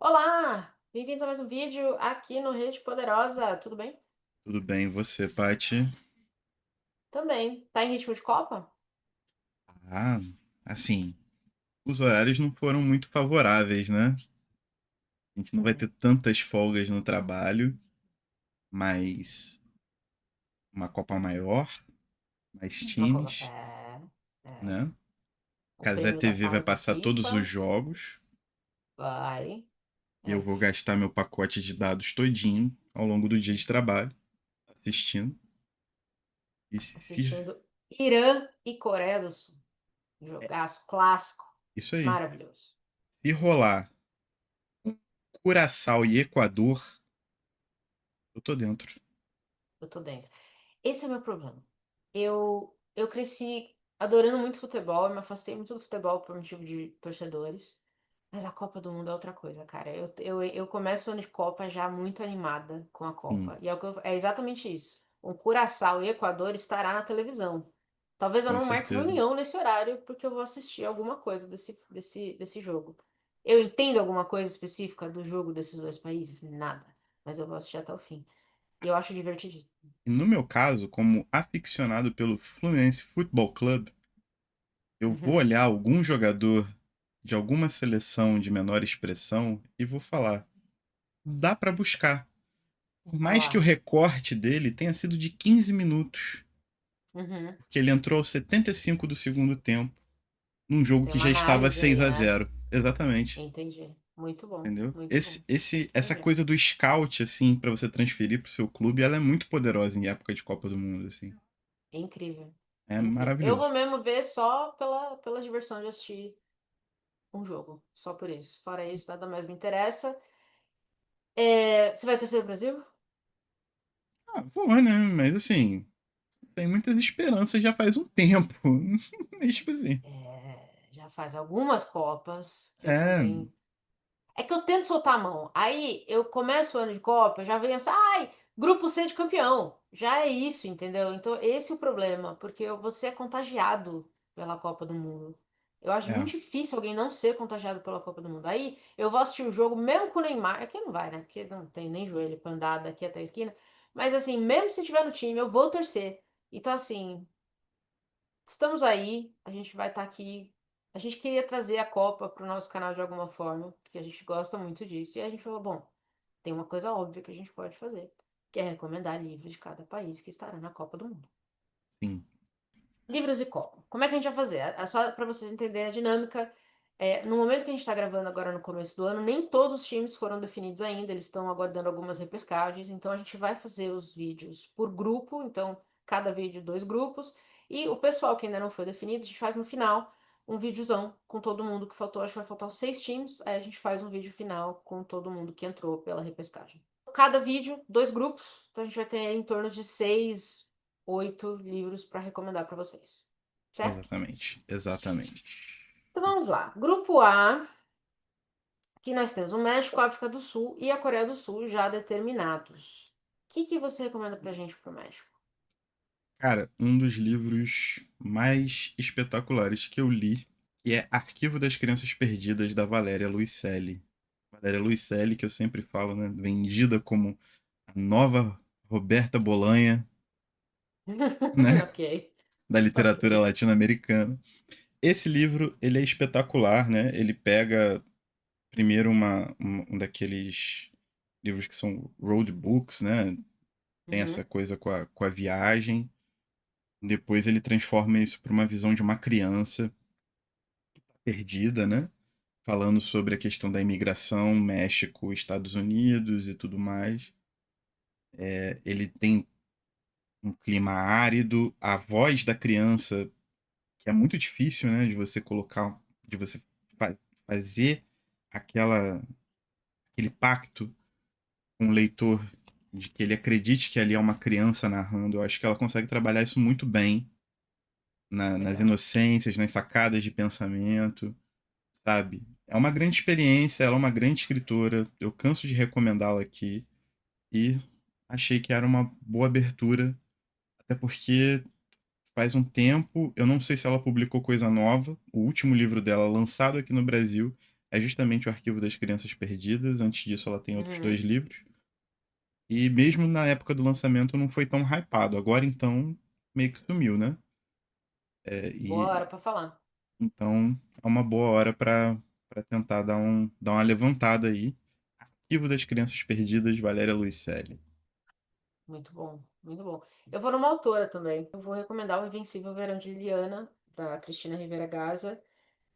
Olá! Bem-vindos a mais um vídeo aqui no Rede Poderosa. Tudo bem? Tudo bem, e você, Paty? Também. Tá em ritmo de Copa? Ah, assim, os horários não foram muito favoráveis, né? A gente não vai ter É, tantas folgas no trabalho, mas uma Copa maior, mais uma Copa. times, É. né? O Casé prêmio da TV vai paz da passar todos os FIFA. jogos Vai. e eu É. vou gastar meu pacote de dados todinho ao longo do dia de trabalho assistindo. E se Assistindo Irã e Coreia do Sul. Jogaço clássico. isso aí, Maravilhoso. se rolar Curaçao e Equador, eu tô dentro. Eu tô dentro. Esse é o meu problema. Eu cresci adorando muito futebol, eu me afastei muito do futebol por motivo de torcedores. Mas a Copa do Mundo é outra coisa, cara. Eu começo o ano de Copa já muito animada com a Sim, Copa. E é exatamente isso. O Curaçao e Equador estará na televisão. Talvez eu com não marque certeza. reunião nesse horário, porque eu vou assistir alguma coisa desse jogo. Eu entendo alguma coisa específica do jogo desses dois países? Nada. Mas eu vou assistir até o fim. E eu acho divertidíssimo. E no meu caso, como aficionado pelo Fluminense Football Club, eu vou Uhum. olhar algum jogador de alguma seleção de menor expressão e vou falar: dá pra buscar. Por Olha mais que o lá. recorte dele tenha sido de 15 minutos, Uhum. porque ele entrou aos 75 do segundo tempo, num jogo Tem que uma já estava análise aí, né? 6-0. Exatamente. Entendi. Muito bom, Entendeu? muito bom. Essa Entendi. coisa do scout, assim, pra você transferir pro seu clube, ela é muito poderosa em época de Copa do Mundo, assim. Incrível. É Incrível. Eu vou maravilhoso. mesmo ver só pela diversão de assistir um jogo. Só por isso. Fora isso, nada mais me interessa. Você vai torcer o Brasil? Ah, vou, né? Mas assim, tem muitas esperanças já faz um tempo. Mas, tipo assim. Já faz algumas Copas que eu É, também. É que eu tento soltar a mão. Aí eu começo o ano de Copa, já venho assim, ai, grupo C de campeão. Já é isso, entendeu? Então esse é o problema, porque você é contagiado pela Copa do Mundo. Eu acho é, muito difícil alguém não ser contagiado pela Copa do Mundo. Aí eu vou assistir o jogo, mesmo com o Neymar, aqui não vai, né? Porque não tem nem joelho pra andar daqui até a esquina. Mas assim, mesmo se tiver no time, eu vou torcer. Então, assim, estamos aí, a gente vai estar aqui. A gente queria trazer a Copa para o nosso canal de alguma forma, porque a gente gosta muito disso. E a gente falou, bom, tem uma coisa óbvia que a gente pode fazer, que é recomendar livros de cada país que estará na Copa do Mundo. sim, Livros de Copa. Como é que a gente vai fazer? É só para vocês entenderem a dinâmica. No momento que a gente está gravando agora no começo do ano, nem todos os times foram definidos ainda, eles estão aguardando algumas repescagens, então a gente vai fazer os vídeos por grupo, então cada vídeo dois grupos, e o pessoal que ainda não foi definido, a gente faz no final um videozão com todo mundo que faltou, acho que vai faltar os 6 times, aí a gente faz um vídeo final com todo mundo que entrou pela repescagem. Cada vídeo, dois grupos, então a gente vai ter em torno de 6, 8 livros para recomendar para vocês. Certo? exatamente, exatamente. Então vamos lá. Grupo A, que nós temos o México, a África do Sul e a Coreia do Sul já determinados. O que você recomenda pra gente pro México? Cara, um dos livros mais espetaculares que eu li, que é Arquivo das Crianças Perdidas, da Valéria Luiselli. Valéria Luiselli, que eu sempre falo, né, vendida como a nova Roberta Bolanha, né, Ok, da literatura ok. latino-americana. Esse livro, ele é espetacular, né? Ele pega primeiro um daqueles livros que são road books, né? Tem essa Uhum, coisa com a viagem. Depois ele transforma isso para uma visão de uma criança perdida, né? Falando sobre a questão da imigração, México, Estados Unidos e tudo mais. Ele tem um clima árido, a voz da criança, que é muito difícil, né? De você colocar, de você fa fazer aquela, aquele pacto com o leitor de que ele acredite que ali é uma criança narrando. Eu acho que ela consegue trabalhar isso muito bem nas legal. inocências, nas sacadas de pensamento, sabe? É uma grande experiência, ela é uma grande escritora. Eu canso de recomendá-la aqui e achei que era uma boa abertura, até porque faz um tempo, eu não sei se ela publicou coisa nova. O último livro dela, lançado aqui no Brasil, é justamente o Arquivo das Crianças Perdidas. Antes disso, ela tem outros dois Uhum. livros. E mesmo na época do lançamento não foi tão hypado. Agora então meio que sumiu, né? Boa hora E pra falar. então é uma boa hora para tentar dar uma levantada aí. Arquivo das Crianças Perdidas, Valéria Luiselli. Muito bom, muito bom. Eu vou numa autora também. Eu vou recomendar o Invencível Verão de Liliana, da Cristina Rivera Garza,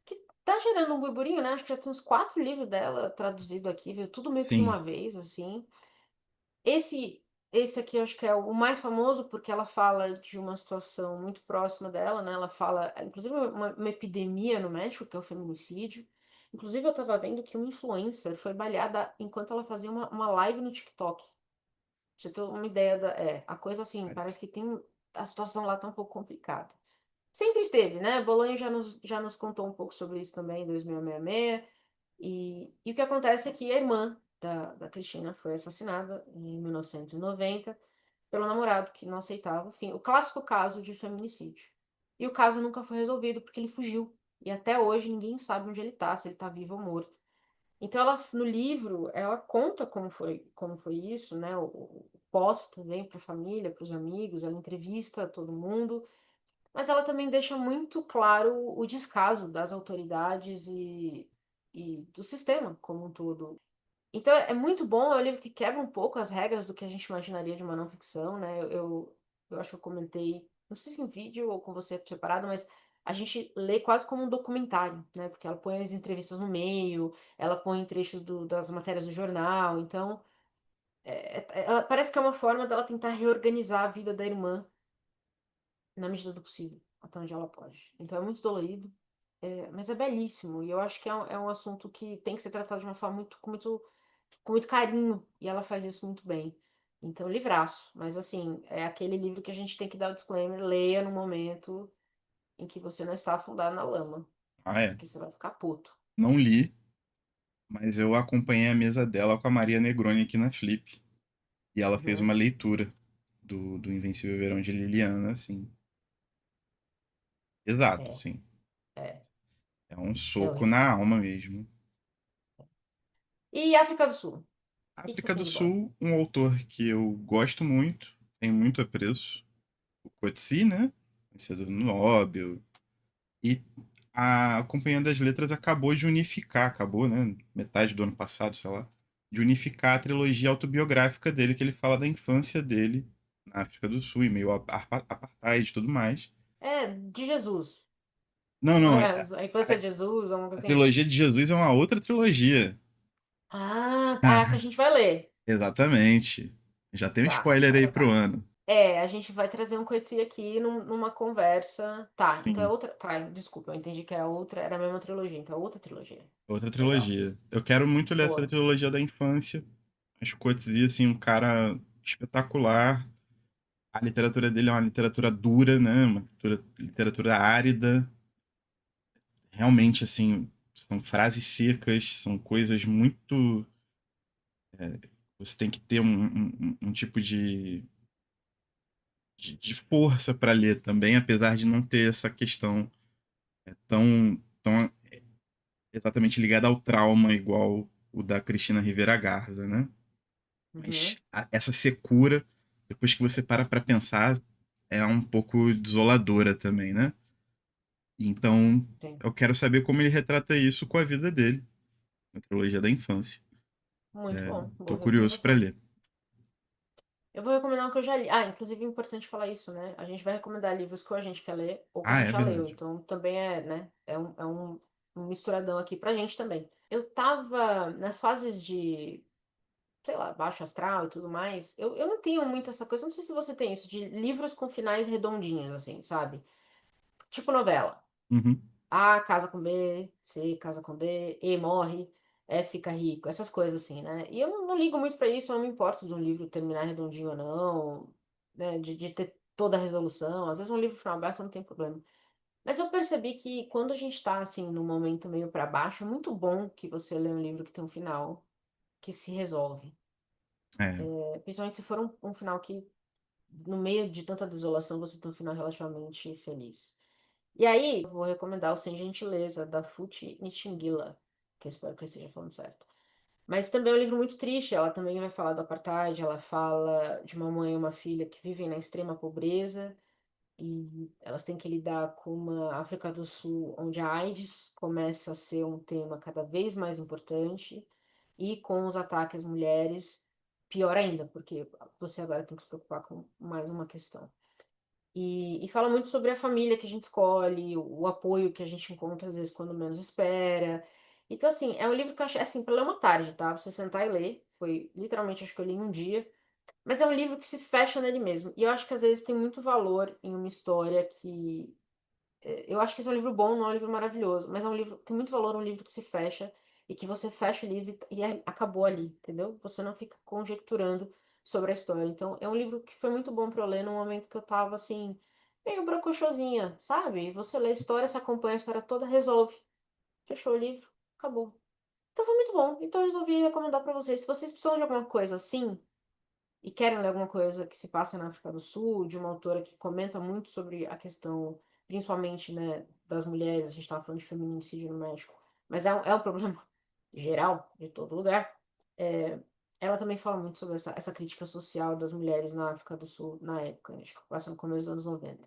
que tá gerando um burburinho, né? Acho que já tem uns 4 livros dela traduzido aqui, viu? Tudo meio que de Sim, uma vez, assim. Esse, esse aqui eu acho que é o mais famoso porque ela fala de uma situação muito próxima dela, né? Ela fala, inclusive, uma epidemia no México, que é o feminicídio. Inclusive, eu tava vendo que uma influencer foi baleada enquanto ela fazia uma live no TikTok. Pra você ter uma ideia da. É, a coisa assim, parece que tem. A situação lá tá um pouco complicada. Sempre esteve, né? Bolanho já nos contou um pouco sobre isso também em 2066. E o que acontece é que a irmã da Cristina foi assassinada em 1990 pelo namorado que não aceitava, enfim, o clássico caso de feminicídio. E o caso nunca foi resolvido porque ele fugiu. E até hoje ninguém sabe onde ele tá, se ele tá vivo ou morto. Então ela no livro, ela conta como foi isso, né? O pós também para a família, para os amigos, ela entrevista todo mundo, mas ela também deixa muito claro o descaso das autoridades e do sistema como um todo. Então é muito bom, é um livro que quebra um pouco as regras do que a gente imaginaria de uma não ficção, né? Eu acho que eu comentei, não sei se em vídeo ou com você separado, mas a gente lê quase como um documentário, né? Porque ela põe as entrevistas no meio, ela põe trechos das matérias do jornal, então parece que é uma forma dela tentar reorganizar a vida da irmã na medida do possível, até onde ela pode. Então é muito dolorido, mas é belíssimo, e eu acho que é um assunto que tem que ser tratado de uma forma com muito carinho, e ela faz isso muito bem. Então, livraço. Mas, assim, é aquele livro que a gente tem que dar o disclaimer: leia no momento em que você não está afundado na lama, ah é. porque você vai ficar puto. Não li, mas eu acompanhei a mesa dela com a Maria Negroni aqui na Flip. E ela fez Uhum. uma leitura do Invencível Verão de Liliana, assim. Exato, É, sim. é, É um é soco horrível. na alma mesmo. E África do Sul? O que você África tem do de bom? Sul, um autor que eu gosto muito, tenho muito apreço, o Coetzee, né? Vencedor do Nobel. E a Companhia das Letras acabou de unificar, acabou, né? Metade do ano passado, sei lá, de unificar a trilogia autobiográfica dele, que ele fala da infância dele na África do Sul, em meio a apartheid e tudo mais. É, de Jesus. Não, Não não, é a, a infância de Jesus, ou algo a assim? trilogia de Jesus é uma outra trilogia. Ah, tá, que a gente vai ler. Exatamente. Já tem um Tá, spoiler tá, aí tá, pro tá. ano. A gente vai trazer um Coetzee aqui numa conversa. Tá, então é Sim, outra. Tá, desculpa, eu entendi que era outra, era a mesma trilogia, então é outra trilogia. outra Legal. trilogia. Eu quero muito ler essa Boa. trilogia da infância. Acho que o Coetzee, assim, um cara espetacular. A literatura dele é uma literatura dura, né? Uma literatura árida. Realmente, assim, são frases secas, são coisas muito. Você tem que ter um tipo de força para ler também, apesar de não ter essa questão tão exatamente ligada ao trauma igual o da Cristina Rivera Garza, né? Mas Uhum. essa secura, depois que você para pensar, é um pouco desoladora também, né? Então, Sim. eu quero saber como ele retrata isso com a vida dele, na trilogia da infância. Muito bom. Tô Boa curioso para recomendação. ler. Eu vou recomendar um que eu já li. Ah, inclusive é importante falar isso, né? A gente vai recomendar livros que ou a gente quer ler ou que a Ah, gente é já leu. verdade. Então também né? É um misturadão aqui pra gente também. Eu tava nas fases de, sei lá, baixo astral e tudo mais. Eu não tenho muito essa coisa. Não sei se você tem isso, de livros com finais redondinhos, assim, sabe? Tipo novela. Uhum. A casa com B, C casa com D, E morre, F fica rico, essas coisas assim, né? E eu não ligo muito pra isso, eu não me importo de um livro terminar redondinho ou não, né? De ter toda a resolução. Às vezes um livro final aberto não tem problema. Mas eu percebi que quando a gente tá assim num momento meio pra baixo, é muito bom que você lê um livro que tem um final que se resolve. É, Principalmente se for um final que, no meio de tanta desolação, você tem um final relativamente feliz. E aí, eu vou recomendar o Sem Gentileza, da Futi Nichingila, que eu espero que eu esteja falando certo. Mas também é um livro muito triste. Ela também vai falar do apartheid, ela fala de uma mãe e uma filha que vivem na extrema pobreza e elas têm que lidar com uma África do Sul onde a AIDS começa a ser um tema cada vez mais importante e com os ataques às mulheres, pior ainda, porque você agora tem que se preocupar com mais uma questão. E fala muito sobre a família que a gente escolhe, o apoio que a gente encontra às vezes quando menos espera. Então, assim, é um livro que eu achei, assim, pra ler uma tarde, tá? Pra você sentar e ler. Foi literalmente, acho que eu li em um dia. Mas é um livro que se fecha nele mesmo. E eu acho que às vezes tem muito valor em uma história que eu acho que esse é um livro bom, não é um livro maravilhoso, mas é um livro, tem muito valor um livro que se fecha e que você fecha o livro e acabou ali, entendeu? Você não fica conjecturando sobre a história. Então, é um livro que foi muito bom para eu ler no momento que eu tava assim, meio brocochosinha, sabe? Você lê a história, se acompanha a história toda, resolve. Fechou o livro, acabou. Então foi muito bom. Então eu resolvi recomendar para vocês. Se vocês precisam de alguma coisa assim, e querem ler alguma coisa que se passa na África do Sul, de uma autora que comenta muito sobre a questão, principalmente, né, das mulheres, a gente estava falando de feminicídio no México, mas é um problema geral, de todo lugar. É, ela também fala muito sobre essa crítica social das mulheres na África do Sul na época, acho que passa no começo dos anos 90.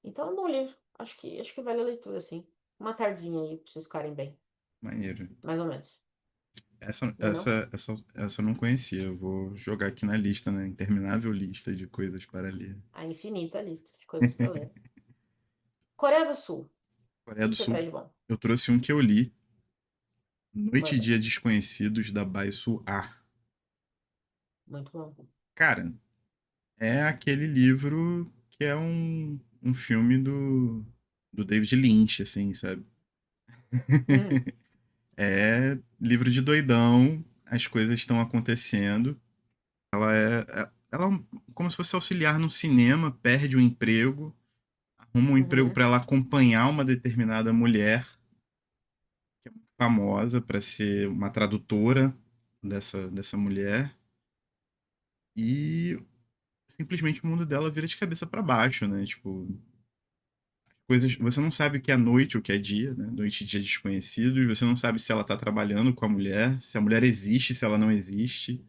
Então é um bom livro, acho que vale a leitura, assim. Uma tardezinha aí pra vocês ficarem bem, Maneiro. mais ou menos. Essa, Não é não? essa, essa, essa eu não conhecia. Eu vou jogar aqui na lista, né? Interminável lista de coisas para ler. A infinita lista de coisas para ler. Coreia do Sul, o Coreia que do que você Sul. traz de bom? Eu trouxe um que eu li. Noite e Manda. Dia Desconhecidos, da Bai Ah. Muito bom. Cara, é aquele livro que é um filme do David Lynch, assim, sabe? Hum, É livro de doidão, as coisas estão acontecendo. Ela é como se fosse auxiliar no cinema, perde o emprego, arruma um emprego uhum. para ela acompanhar uma determinada mulher, que é muito famosa para ser uma tradutora dessa mulher, e simplesmente o mundo dela vira de cabeça para baixo, né? Tipo, coisas, você não sabe o que é noite ou o que é dia, né? Noite e dia desconhecidos, você não sabe se ela tá trabalhando com a mulher, se a mulher existe, se ela não existe.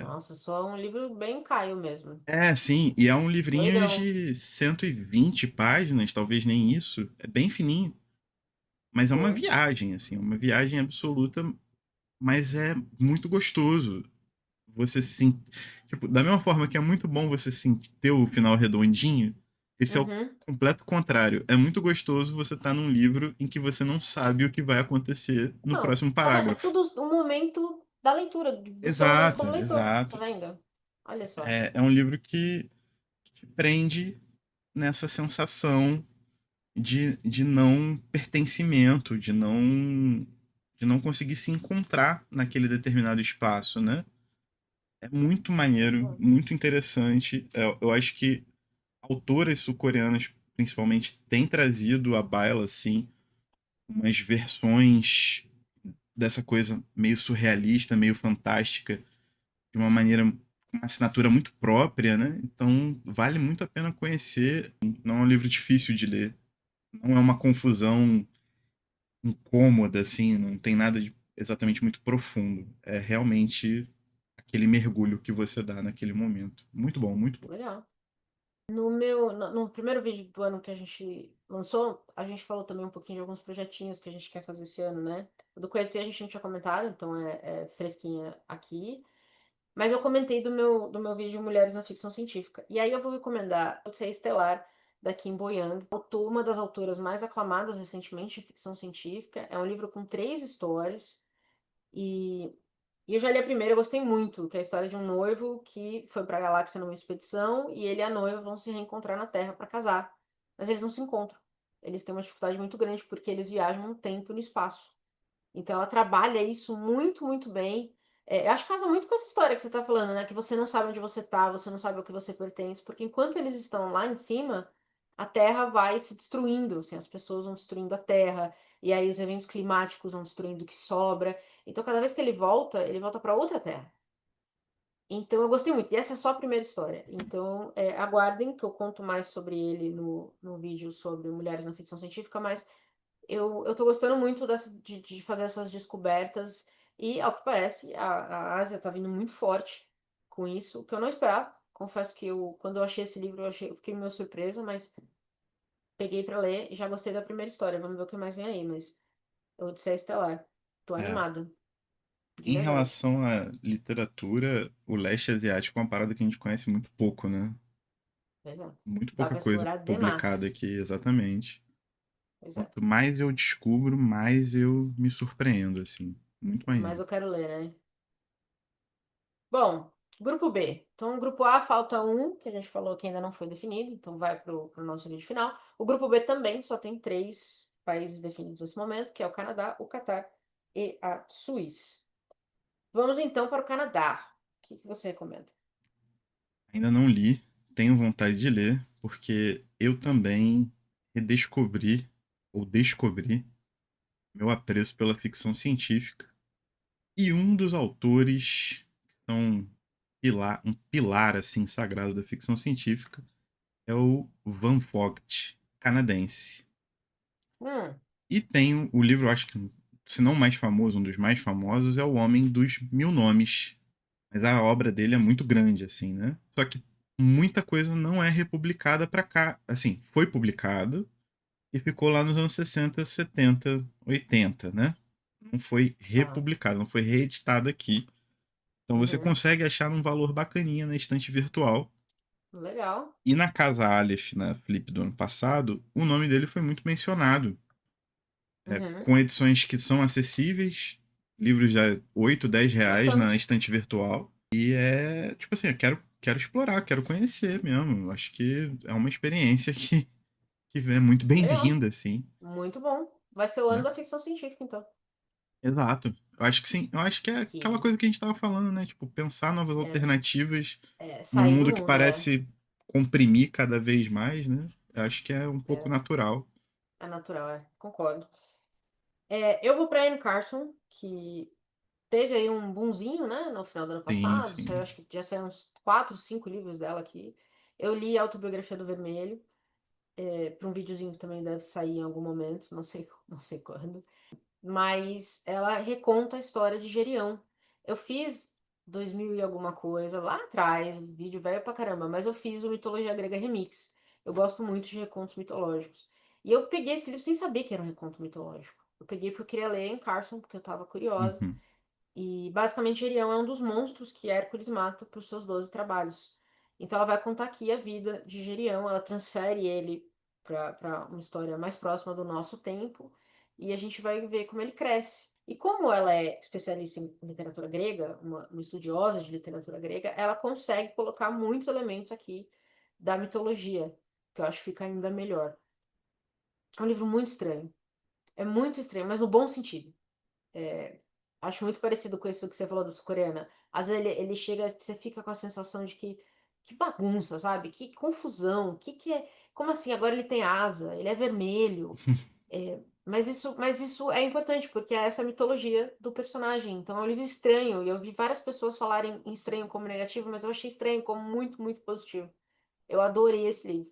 Nossa, só um livro bem Caio mesmo. É, sim, e é um livrinho Doidão. de 120 páginas, talvez nem isso. É bem fininho, mas é uma Pô. viagem, assim, uma viagem absoluta, mas é muito gostoso. Você se, tipo, da mesma forma que é muito bom você ter o final redondinho, esse é o Uhum. completo contrário. É muito gostoso você estar num livro em que você não sabe o que vai acontecer no Não, próximo tá vendo? É parágrafo. tudo o momento da leitura, do seu momento Exato, como leitor. Tá exato. vendo? Olha só. É um livro que te prende nessa sensação de não pertencimento, de não conseguir se encontrar naquele determinado espaço, né? É muito Muito maneiro, bom. muito interessante. Eu acho que autoras sul-coreanas, principalmente, têm trazido à baila, assim, umas versões dessa coisa meio surrealista, meio fantástica, de uma maneira, com uma assinatura muito própria, né? Então, vale muito a pena conhecer. Não é um livro difícil de ler. Não é uma confusão incômoda, assim, não tem nada de exatamente muito profundo. É realmente aquele mergulho que você dá naquele momento. Muito bom, muito bom. Legal. No primeiro vídeo do ano que a gente lançou, a gente falou também um pouquinho de alguns projetinhos que a gente quer fazer esse ano, né? O do Coetsê a gente não tinha comentado, então é fresquinha aqui. Mas eu comentei do meu vídeo Mulheres na Ficção Científica. E aí eu vou recomendar Odisseia Estelar, da Kim Bo-young, uma das autoras mais aclamadas recentemente em ficção científica. É um livro com 3 histórias. E, e eu já li a primeira, eu gostei muito, que é a história de um noivo que foi para a galáxia numa expedição e ele e a noiva vão se reencontrar na Terra para casar. Mas eles não se encontram. Eles têm uma dificuldade muito grande porque eles viajam no tempo e no espaço. Então ela trabalha isso muito, muito bem. Eu acho que casa muito com essa história que você está falando, né? Que você não sabe onde você está, você não sabe ao que você pertence, porque enquanto eles estão lá em cima, a Terra vai se destruindo, assim, as pessoas vão destruindo a Terra, e aí os eventos climáticos vão destruindo o que sobra. Então, cada vez que ele volta para outra Terra. Então, eu gostei muito. E essa é só a primeira história. Então, aguardem que eu conto mais sobre ele no vídeo sobre mulheres na ficção científica, mas eu tô gostando muito de fazer essas descobertas e, ao que parece, a Ásia tá vindo muito forte com isso, que eu não esperava. Confesso que quando eu achei esse livro, eu fiquei meio surpresa, mas peguei pra ler e já gostei da primeira história. Vamos ver o que mais vem aí, mas Odisseia Estelar. Tô É. animada, de Em verdade. relação à literatura, o leste asiático é uma parada que a gente conhece muito pouco, né? Pois é. Muito Dá pouca pra coisa explorar publicada demais. aqui, exatamente. Pois é. Quanto mais eu descubro, mais eu me surpreendo, assim. Muito Mas maneiro. eu quero ler, né? Bom, grupo B. Então, grupo A falta um, que a gente falou que ainda não foi definido, então vai pro nosso vídeo final. O grupo B também só tem três países definidos nesse momento, que é o Canadá, o Catar e a Suíça. Vamos então para o Canadá. O que você recomenda? Ainda não li, tenho vontade de ler, porque eu também redescobri, ou descobri, meu apreço pela ficção científica. E um dos autores que são um pilar assim sagrado da ficção científica é o Van Vogt, canadense. Hum, E tem o livro, acho que, se não o mais famoso, um dos mais famosos, é O Homem dos Mil Nomes. Mas a obra dele é muito grande, assim, né? Só que muita coisa não é republicada pra cá. Assim, foi publicado e ficou lá nos anos 60, 70, 80, né? Não foi tá. republicado, não foi reeditado aqui. Então você Uhum. consegue achar num valor bacaninha na estante virtual. Legal. E na Casa Aleph, na Flip do ano passado, o nome dele foi muito mencionado. Uhum. Com edições que são acessíveis, livros a 8, 10 reais na Bastante. estante virtual. E é, tipo assim, eu quero explorar, quero conhecer mesmo. Acho que é uma experiência que é muito Legal. bem-vinda, assim, Muito bom. Vai ser o ano né? da ficção científica, então. Exato. Eu acho que sim. Eu acho que é aquela Que coisa que a gente tava falando, né? Tipo, pensar novas é, alternativas num sair do mundo que mundo, parece comprimir cada vez mais, né? Eu acho que é um pouco é, natural. é natural, concordo. Eu vou pra Anne Carson, que teve aí um boomzinho, né, no final do ano Sim, passado. Saiu, sim. acho que já saíram uns 4, 5 livros dela aqui. Eu li a Autobiografia do Vermelho, para um videozinho que também deve sair em algum momento, não sei, não sei quando. Mas ela reconta a história de Gerião. Eu fiz 2000 e alguma coisa lá atrás, vídeo velho pra caramba, mas eu fiz o Mitologia Grega Remix. Eu gosto muito de recontos mitológicos. E eu peguei esse livro sem saber que era um reconto mitológico. Eu peguei porque eu queria ler em Carson, porque eu tava curiosa. Uhum. E basicamente Gerião é um dos monstros que Hércules mata para os seus 12 trabalhos. Então ela vai contar aqui a vida de Gerião, ela transfere ele para uma história mais próxima do nosso tempo e a gente vai ver como ele cresce. E como ela é especialista em literatura grega, uma estudiosa de literatura grega, ela consegue colocar muitos elementos aqui da mitologia, que eu acho que fica ainda melhor. É um livro muito estranho. É muito estranho, mas no bom sentido. É, acho muito parecido com isso que você falou da sul-coreana. Às vezes ele chega, você fica com a sensação de que bagunça, sabe? Que confusão, que é. Como assim? Agora ele tem asa, ele é vermelho. Mas isso é importante, porque é essa mitologia do personagem. Então é um livro estranho. E eu vi várias pessoas falarem em estranho como negativo, mas eu achei estranho como muito, muito positivo. Eu adorei esse livro.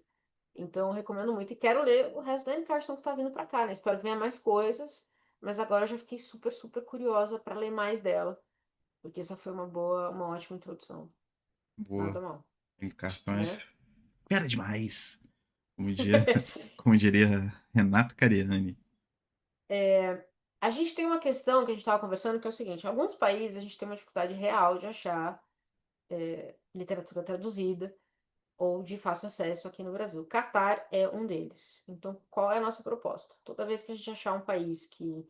Então, eu recomendo muito. E quero ler o resto da Anne Carson que tá vindo pra cá, né? Espero que venha mais coisas. Mas agora eu já fiquei super, super curiosa pra ler mais dela. Porque essa foi uma ótima introdução. Boa. Nada mal, Carson é né? fera demais. Como, dia, como diria Renato Cariani. A gente tem uma questão que a gente estava conversando, que é o seguinte: em alguns países a gente tem uma dificuldade real de achar literatura traduzida ou de fácil acesso aqui no Brasil. Catar é um deles. Então, qual é a nossa proposta? Toda vez que a gente achar um país que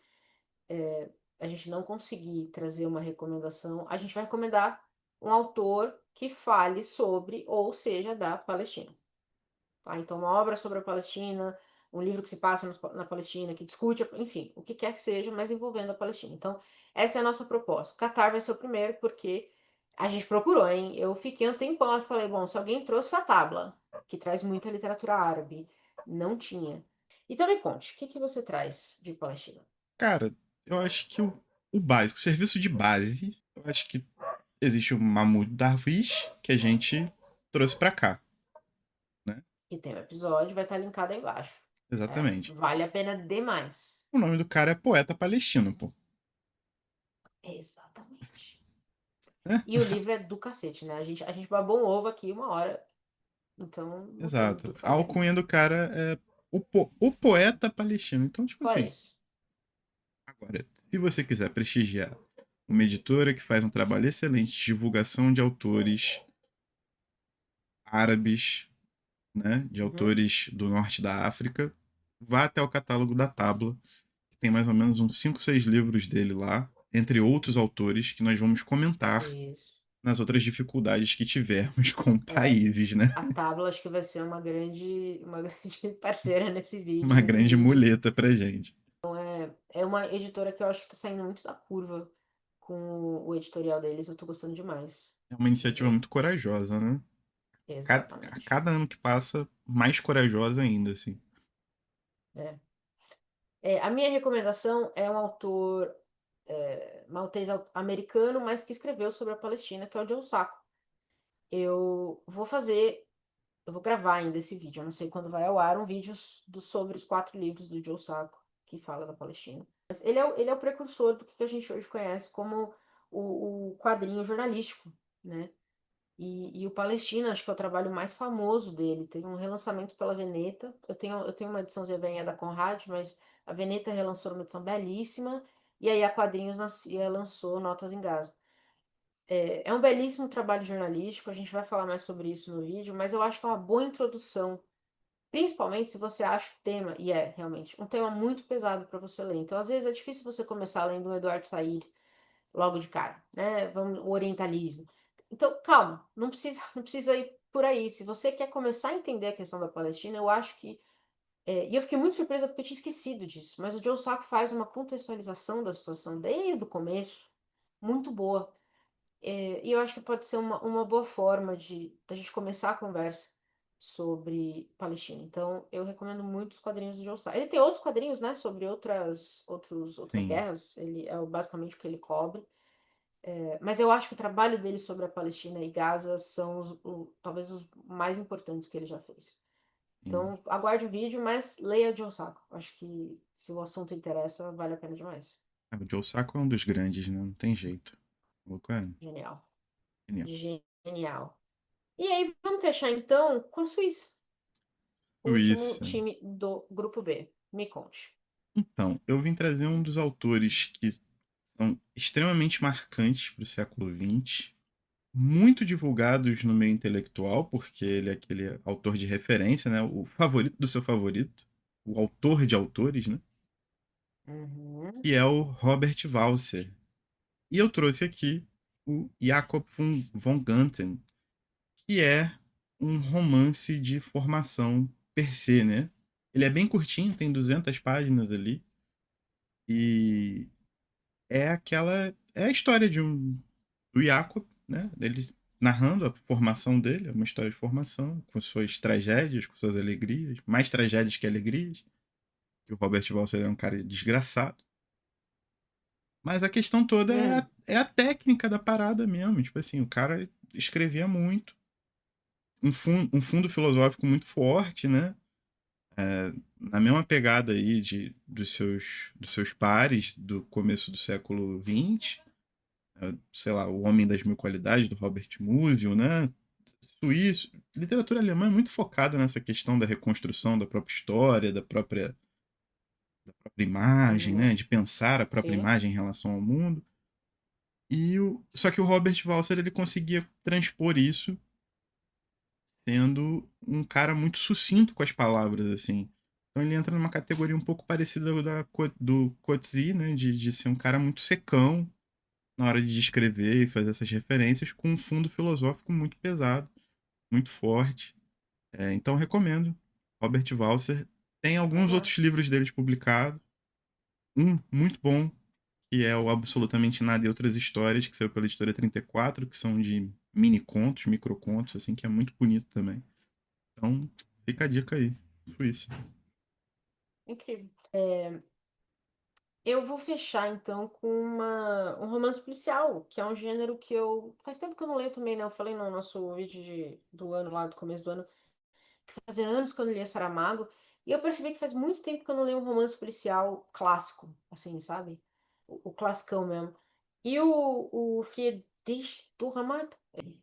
a gente não conseguir trazer uma recomendação, a gente vai recomendar um autor que fale sobre ou seja da Palestina. Tá? Então, uma obra sobre a Palestina, um livro que se passa na Palestina, que discute, enfim, o que quer que seja, mas envolvendo a Palestina. Então, essa é a nossa proposta. O Catar vai ser o primeiro, porque a gente procurou, hein? Eu fiquei um tempão e falei, bom, se alguém trouxe foi a Tabla, que traz muita literatura árabe. Não tinha. Então me conte, o que que você traz de Palestina? Cara, eu acho que o básico, o serviço de base, eu acho que existe o Mahmoud Darwish, que a gente trouxe pra cá, né? Que tem o episódio, vai estar linkado aí embaixo. Exatamente. Vale a pena demais. O nome do cara é Poeta Palestino, pô. Exatamente. Né? E o livro é do cacete, né? A gente babou um ovo aqui uma hora, então não tem muito o Exato. que A fazer. alcunha do cara é o Poeta Palestino. Então, tipo Só assim, isso. agora, se você quiser prestigiar uma editora que faz um trabalho excelente de divulgação de autores árabes, né, de Uhum. autores do norte da África, vá até o catálogo da Tabla, que tem mais ou menos uns 5, 6 livros dele lá, entre outros autores que nós vamos comentar Isso. nas outras dificuldades que tivermos com É. países, né? A Tábua acho que vai ser uma grande parceira nesse vídeo, Uma nesses grande vídeos. muleta pra gente. É uma editora que eu acho que tá saindo muito da curva com o editorial deles. Eu tô gostando demais É uma de iniciativa ver. muito corajosa, né? A Exatamente. cada ano que passa, mais corajosa ainda, assim. É. A minha recomendação é um autor maltês americano, mas que escreveu sobre a Palestina, que é o Joe Sacco. Eu vou fazer, eu vou gravar ainda esse vídeo, eu não sei quando vai ao ar, um vídeo sobre os 4 livros do Joe Sacco, que fala da Palestina. Mas ele é o precursor do que a gente hoje conhece como o quadrinho jornalístico, né? E o Palestina, acho que é o trabalho mais famoso dele. Teve um relançamento pela Veneta. Eu tenho uma ediçãozinha velha da Conrad, mas a Veneta relançou uma edição belíssima. E aí a Quadrinhos lançou Notas em Gaza. É um belíssimo trabalho jornalístico, a gente vai falar mais sobre isso no vídeo, mas eu acho que é uma boa introdução, principalmente se você acha o tema, e é realmente um tema muito pesado para você ler. Então, às vezes é difícil você começar lendo o Eduardo Said logo de cara, né? O orientalismo. Então, calma, não precisa ir por aí. Se você quer começar a entender a questão da Palestina, eu acho que. E eu fiquei muito surpresa porque eu tinha esquecido disso, mas o Joe Sacco faz uma contextualização da situação desde o começo, muito boa. E eu acho que pode ser uma boa forma de a gente começar a conversa sobre Palestina. Então, eu recomendo muito os quadrinhos do Joe Sacco. Ele tem outros quadrinhos, né, sobre outras Sim, guerras. Ele basicamente o que ele cobre. Mas eu acho que o trabalho dele sobre a Palestina e Gaza são talvez os mais importantes que ele já fez. sim. Então, aguarde o vídeo, mas leia Joe Sacco. Acho que se o assunto interessa, vale a pena demais. O Joe Sacco é um dos grandes, né? Não tem jeito. O louco é Genial. genial. Genial. E aí, vamos fechar então com a Suíça, o último Suíça. time do grupo B. Me conte. Então, eu vim trazer um dos autores que são extremamente marcantes para o século XX, muito divulgados no meio intelectual, porque ele é aquele autor de referência, né? O favorito do seu favorito, o autor de autores, né? Uhum. Que é o Robert Walser. E eu trouxe aqui o Jacob von Ganten, que é um romance de formação per se, né? Ele é bem curtinho, tem 200 páginas ali, e é a história do Jacob, né? Ele narrando a formação dele, é uma história de formação, com suas tragédias, com suas alegrias, mais tragédias que alegrias, que o Robert Walser é um cara desgraçado. Mas a questão toda Hum. é a técnica da parada mesmo. Tipo assim, o cara escrevia muito, um fundo filosófico muito forte, né? Na mesma pegada aí dos seus pares do começo do século XX, sei lá, O Homem das Mil Qualidades, do Robert Musil, né? Suíço, literatura alemã é muito focada nessa questão da reconstrução da própria história, da própria imagem, né? Uhum. De pensar a própria Sim. imagem em relação ao mundo. Só que o Robert Walser ele conseguia transpor isso sendo um cara muito sucinto com as palavras, assim. Então ele entra numa categoria um pouco parecida do Coetzee, né? De ser um cara muito secão na hora de descrever e fazer essas referências, com um fundo filosófico muito pesado, muito forte. Então recomendo. Robert Walser. Tem alguns Legal. outros livros deles publicados. Um muito bom, que é o Absolutamente Nada e Outras Histórias, que saiu pela editora 34, que são de mini contos, microcontos, assim, que é muito bonito também. Então, fica a dica aí. Suíça. Incrível. Eu vou fechar então com um romance policial, que é um gênero que eu. Faz tempo que eu não leio também, né? Eu falei no nosso vídeo do ano lá, do começo do ano, que fazia anos que eu não lia Saramago. E eu percebi que faz muito tempo que eu não leio um romance policial clássico, assim, sabe? O classicão mesmo. E o Friedrich Dürrenmatt,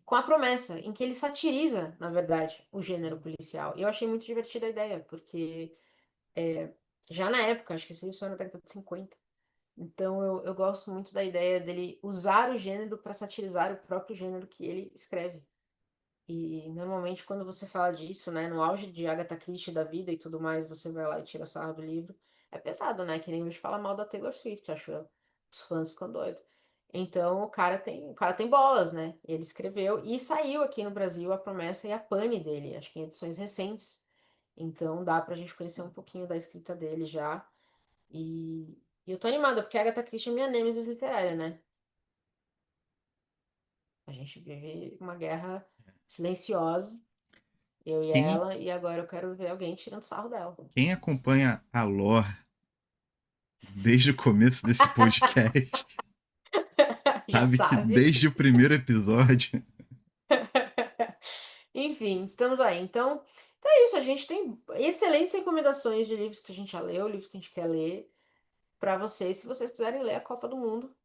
com a promessa, em que ele satiriza, na verdade, o gênero policial. E eu achei muito divertida a ideia, porque já na época, acho que esse livro saiu na década de 50. Então eu gosto muito da ideia dele usar o gênero para satirizar o próprio gênero que ele escreve. E normalmente quando você fala disso, né, no auge de Agatha Christie da vida e tudo mais, você vai lá e tira sarro do livro. É pesado, né? Que nem hoje fala mal da Taylor Swift, acho eu. Os fãs ficam doidos. Então o cara tem bolas, né? Ele escreveu e saiu aqui no Brasil A Promessa e a Pane dele, acho que em edições recentes. Então dá pra gente conhecer um pouquinho da escrita dele já. E eu tô animada, porque a Agatha Christie é minha nêmesis literária, né? A gente vive uma guerra silenciosa, eu e Quem, ela, e agora eu quero ver alguém tirando sarro dela. quem acompanha a lore desde o começo desse podcast Já sabe que sabe. desde o primeiro episódio. Enfim, estamos aí. Então é isso. A gente tem excelentes recomendações de livros que a gente já leu, livros que a gente quer ler, para vocês. Se vocês quiserem ler a Copa do Mundo,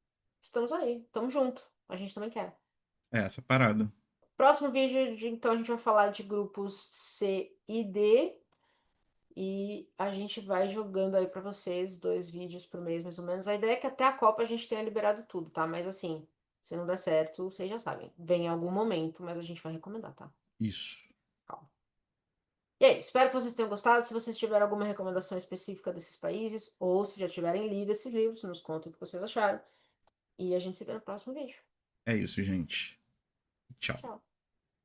estamos aí. Tamo junto. A gente também quer. É essa parada. Próximo vídeo, então, a gente vai falar de grupos C e D. E a gente vai jogando aí pra vocês 2 vídeos por mês, mais ou menos. A ideia é que até a Copa a gente tenha liberado tudo, tá? Mas assim, se não der certo, vocês já sabem. Vem em algum momento, mas a gente vai recomendar, tá? Isso. Calma. E aí, espero que vocês tenham gostado. Se vocês tiverem alguma recomendação específica desses países, ou se já tiverem lido esses livros, nos contem o que vocês acharam. E a gente se vê no próximo vídeo. É isso, gente. Tchau. Tchau.